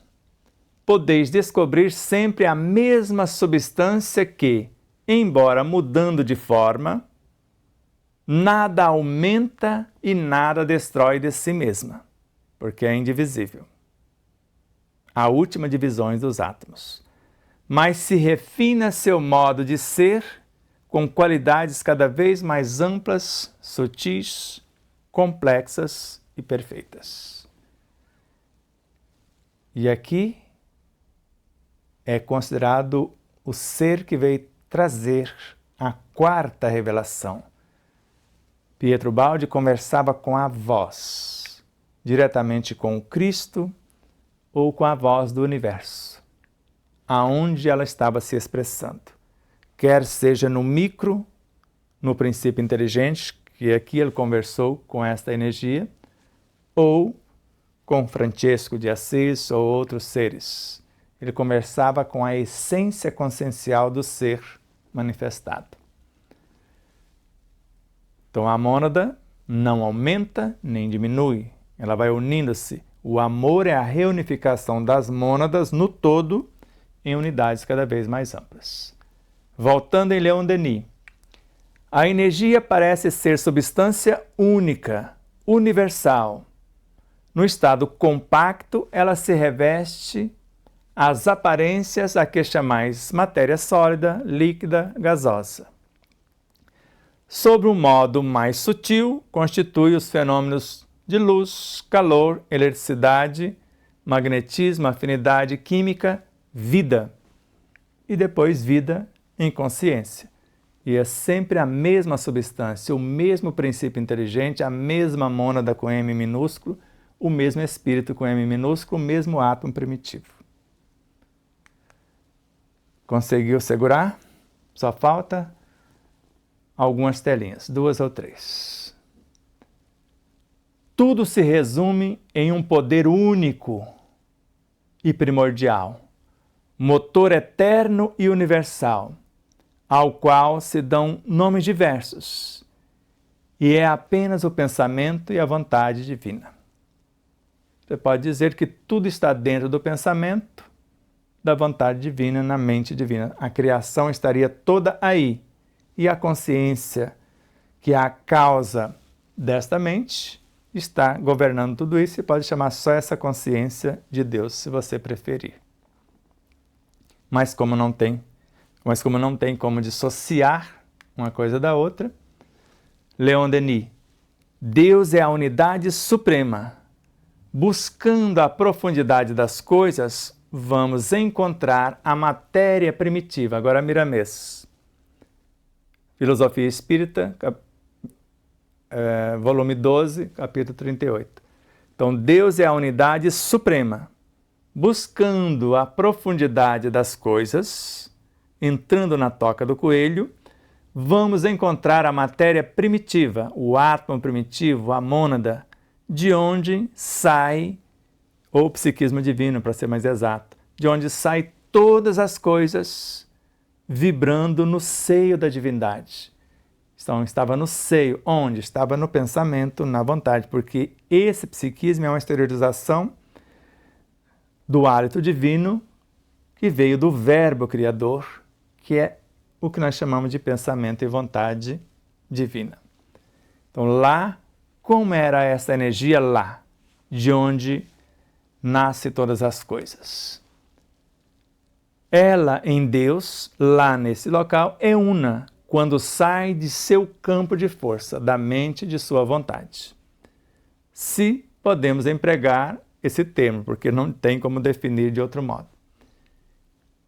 podeis descobrir sempre a mesma substância que, embora mudando de forma, nada aumenta e nada destrói de si mesma, porque é indivisível. A última divisão dos átomos. Mas se refina seu modo de ser com qualidades cada vez mais amplas, sutis, complexas e perfeitas. E aqui é considerado o ser que veio trazer a quarta revelação. Pietro Baldi conversava com a voz, diretamente com o Cristo ou com a voz do universo, aonde ela estava se expressando. Quer seja no micro, no princípio inteligente, que aqui ele conversou com esta energia, ou com Francesco de Assis ou outros seres. Ele conversava com a essência consciencial do ser manifestado. Então a mônada não aumenta nem diminui, ela vai unindo-se. O amor é a reunificação das mônadas no todo em unidades cada vez mais amplas. Voltando em Leon Denis, a energia parece ser substância única, universal. No estado compacto, ela se reveste às aparências a que chamais matéria sólida, líquida, gasosa. Sobre um modo mais sutil, constitui os fenômenos de luz, calor, eletricidade, magnetismo, afinidade química, vida. E depois vida em consciência. E é sempre a mesma substância, o mesmo princípio inteligente, a mesma mônada com M minúsculo, o mesmo espírito com M minúsculo, o mesmo átomo primitivo. Conseguiu segurar? Só falta algumas telinhas, 2 ou 3. Tudo se resume em um poder único e primordial, motor eterno e universal, ao qual se dão nomes diversos, e é apenas o pensamento e a vontade divina. Você pode dizer que tudo está dentro do pensamento, da vontade divina, na mente divina. A criação estaria toda aí, e a consciência, que é a causa desta mente, está governando tudo isso, e pode chamar só essa consciência de Deus, se você preferir. Mas como não tem como dissociar uma coisa da outra, Leon Denis, Deus é a unidade suprema. Buscando a profundidade das coisas, vamos encontrar a matéria primitiva. Agora, Miramês. Filosofia Espírita, volume 12, capítulo 38. Então, Deus é a unidade suprema. Buscando a profundidade das coisas, entrando na toca do coelho, vamos encontrar a matéria primitiva, o átomo primitivo, a mônada, de onde sai, ou psiquismo divino, para ser mais exato, de onde sai todas as coisas vibrando no seio da divindade. Então, estava no seio, onde? Estava no pensamento, na vontade, porque esse psiquismo é uma exteriorização do hálito divino que veio do verbo criador, que é o que nós chamamos de pensamento e vontade divina. Então, lá, como era essa energia lá, de onde nasce todas as coisas? Ela, em Deus, lá nesse local, é una, quando sai de seu campo de força, da mente de sua vontade. Se podemos empregar esse termo, porque não tem como definir de outro modo.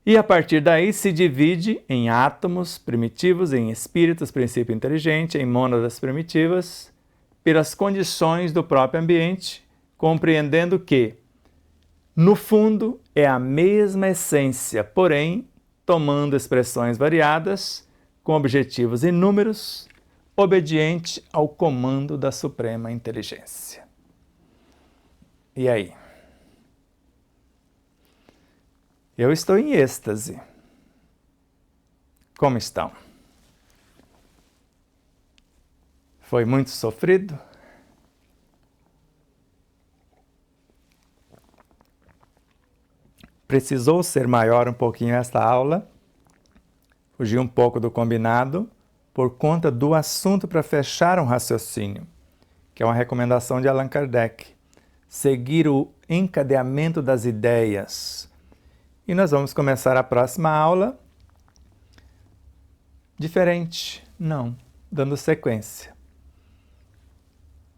E a partir daí se divide em átomos primitivos, em espíritos, princípio inteligente, em mônadas primitivas, pelas condições do próprio ambiente, compreendendo que, no fundo, é a mesma essência, porém, tomando expressões variadas, com objetivos inúmeros, obediente ao comando da Suprema Inteligência. E aí? Eu estou em êxtase. Como estão? Foi muito sofrido? Precisou ser maior um pouquinho esta aula, fugir um pouco do combinado, por conta do assunto para fechar um raciocínio, que é uma recomendação de Allan Kardec, seguir o encadeamento das ideias. E nós vamos começar a próxima aula diferente, não, dando sequência.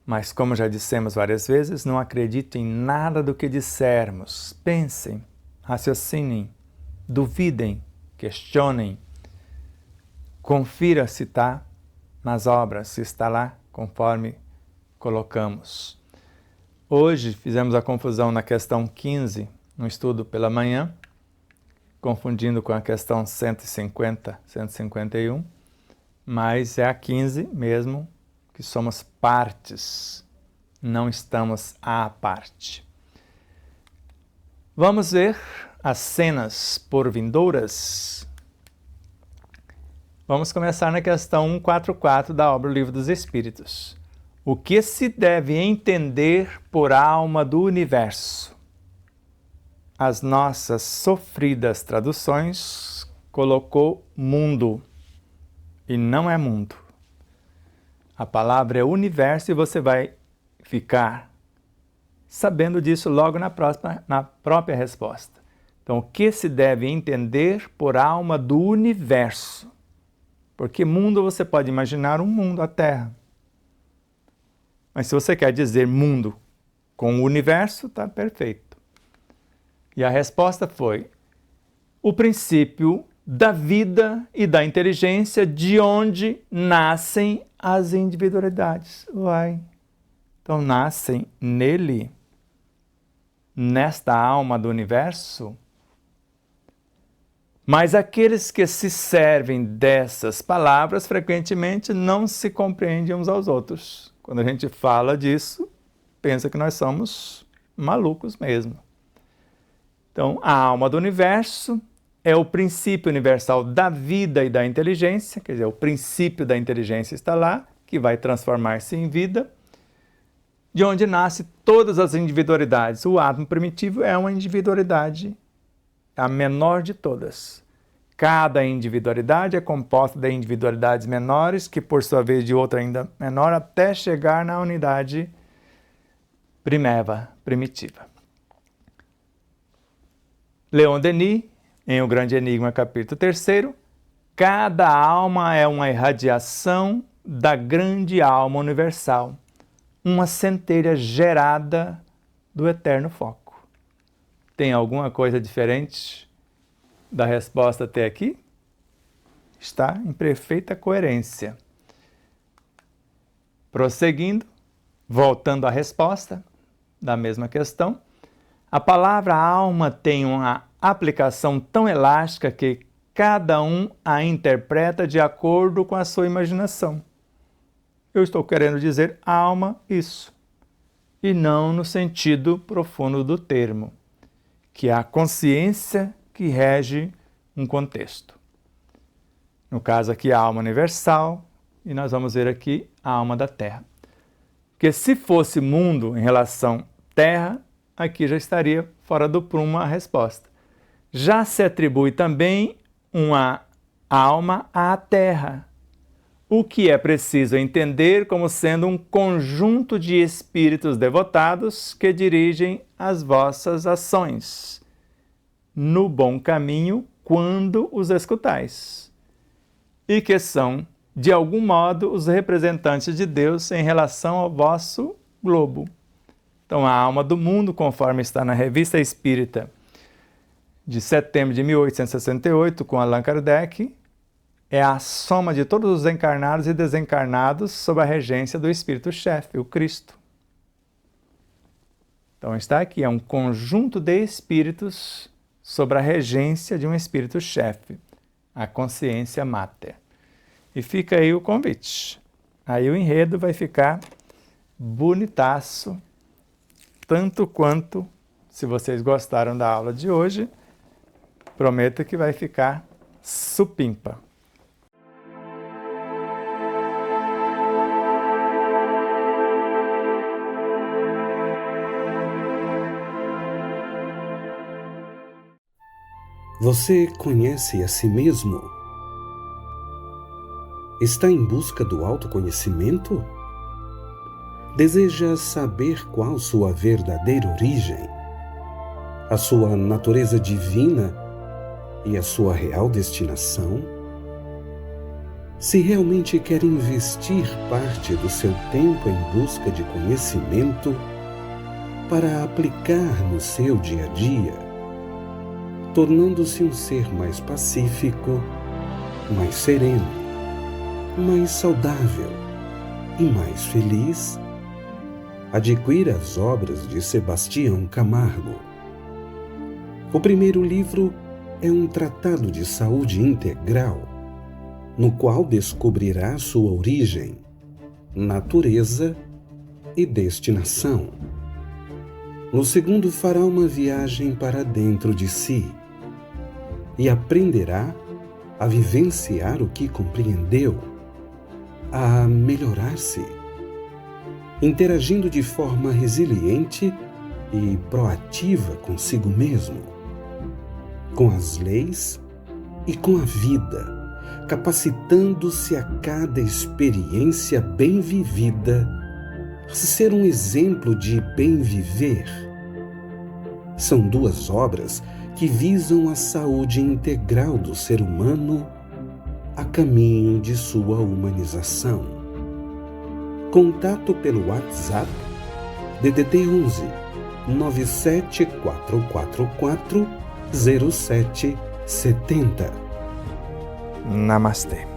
Mas, como já dissemos várias vezes, não acreditem em nada do que dissermos. Pensem, raciocinem, duvidem, questionem. Confira se está nas obras, se está lá conforme colocamos. Hoje fizemos a confusão na questão 15, no estudo pela manhã, confundindo com a questão 150, 151, mas é a 15 mesmo, que somos partes não estamos à parte. Vamos ver as cenas por vindouras. Vamos começar na questão 144 da obra O Livro dos Espíritos. O que se deve entender por alma do universo? As nossas sofridas traduções colocou mundo, e não é mundo. A palavra é universo e você vai ficar sabendo disso logo na própria resposta. Então, o que se deve entender por alma do universo? Porque mundo você pode imaginar um mundo, a Terra. Mas se você quer dizer mundo com o universo, está perfeito. E a resposta foi o princípio da vida e da inteligência de onde nascem as individualidades. Então nascem nele, nesta alma do universo. Mas aqueles que se servem dessas palavras frequentemente não se compreendem uns aos outros. Quando a gente fala disso, pensa que nós somos malucos mesmo. Então, a alma do universo é o princípio universal da vida e da inteligência, quer dizer, o princípio da inteligência está lá, que vai transformar-se em vida, de onde nascem todas as individualidades. O átomo primitivo é uma individualidade, a menor de todas. Cada individualidade é composta de individualidades menores, que por sua vez de outra ainda menor, até chegar na unidade primitiva. Leon Denis, em O Grande Enigma, capítulo 3, cada alma é uma irradiação da grande alma universal, uma centelha gerada do eterno foco. Tem alguma coisa diferente da resposta até aqui? Está em perfeita coerência. Prosseguindo, voltando à resposta da mesma questão, a palavra alma tem uma aplicação tão elástica que cada um a interpreta de acordo com a sua imaginação. Eu estou querendo dizer alma isso, e não no sentido profundo do termo, que é a consciência que rege um contexto. No caso aqui, a alma universal, e nós vamos ver aqui a alma da Terra. Porque se fosse mundo em relação Terra, aqui já estaria fora do prumo a resposta. Já se atribui também uma alma à Terra, o que é preciso entender como sendo um conjunto de espíritos devotados que dirigem as vossas ações no bom caminho quando os escutais, e que são, de algum modo, os representantes de Deus em relação ao vosso globo. Então, a alma do mundo, conforme está na Revista Espírita de setembro de 1868, com Allan Kardec, é a soma de todos os encarnados e desencarnados sob a regência do Espírito-chefe, o Cristo. Então, está aqui, é um conjunto de espíritos sob a regência de um Espírito-chefe, a consciência máter. E fica aí o convite. Aí o enredo vai ficar bonitaço, tanto quanto, se vocês gostaram da aula de hoje, prometo que vai ficar supimpa. Você conhece a si mesmo? Está em busca do autoconhecimento? Deseja saber qual sua verdadeira origem, a sua natureza divina e a sua real destinação? Se realmente quer investir parte do seu tempo em busca de conhecimento para aplicar no seu dia a dia, tornando-se um ser mais pacífico, mais sereno, mais saudável e mais feliz, adquira as obras de Sebastião Camargo. O primeiro livro é um tratado de saúde integral, no qual descobrirá sua origem, natureza e destinação. No segundo, fará uma viagem para dentro de si e aprenderá a vivenciar o que compreendeu, a melhorar-se, interagindo de forma resiliente e proativa consigo mesmo, com as leis e com a vida, capacitando-se a cada experiência bem vivida a ser um exemplo de bem viver. São duas obras que visam a saúde integral do ser humano a caminho de sua humanização. Contato pelo WhatsApp DDD 11 97444 0770. Namastê.